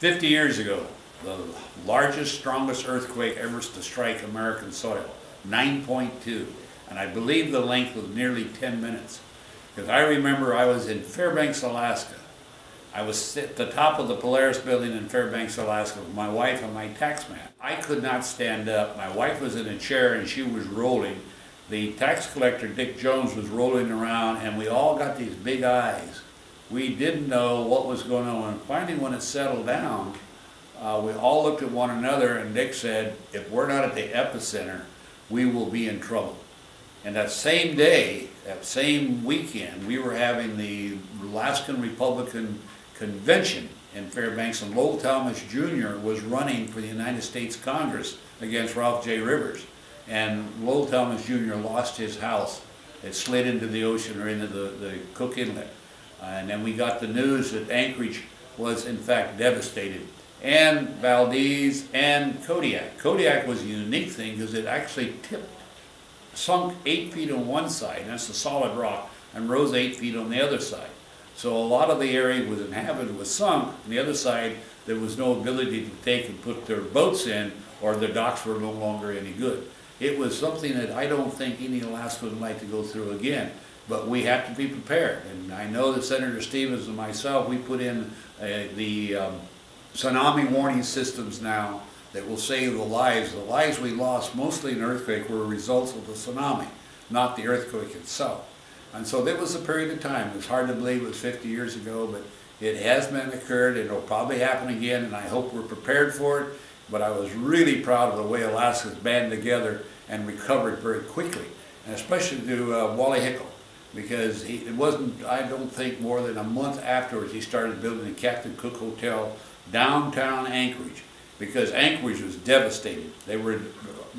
50 years ago, the largest, strongest earthquake ever to strike American soil, 9.2. And I believe the length was nearly 10 minutes. Because I remember I was in Fairbanks, Alaska. I was at the top of the Polaris building in Fairbanks, Alaska with my wife and my tax man. I could not stand up. My wife was in a chair and she was rolling. The tax collector, Dick Jones, was rolling around, and we all got these big eyes. We didn't know what was going on. And finally, when it settled down, we all looked at one another, and Dick said, if we're not at the epicenter, we will be in trouble. And that same day, that same weekend, we were having the Alaskan Republican Convention in Fairbanks, and Lowell Talmadge Jr. was running for the United States Congress against Ralph J. Rivers. And Lowell Talmadge Jr. lost his house. It slid into the ocean or into the Cook Inlet. And then we got the news that Anchorage was in fact devastated. And Valdez and Kodiak. Kodiak was a unique thing because it actually sunk 8 feet on one side, and that's the solid rock, and rose 8 feet on the other side. So a lot of the area was inhabited was sunk. On the other side, there was no ability to take and put their boats in, or the docks were no longer any good. It was something that I don't think any Alaskan would like to go through again. But we have to be prepared. And I know that Senator Stevens and myself, we put in the tsunami warning systems now that will save the lives. The lives we lost, mostly in earthquake, were results of the tsunami, not the earthquake itself. And so there was a period of time. It's hard to believe it was 50 years ago, but it has been occurred. It'll probably happen again, and I hope we're prepared for it. But I was really proud of the way Alaska's banded together and recovered very quickly, and especially to Wally Hickel. Because it wasn't, I don't think, more than a month afterwards he started building the Captain Cook Hotel downtown Anchorage, because Anchorage was devastated. They were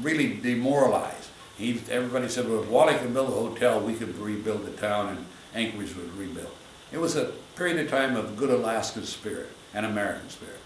really demoralized. Everybody said, well, if Wally can build a hotel, we could rebuild the town, and Anchorage was rebuilt. It was a period of time of good Alaskan spirit and American spirit.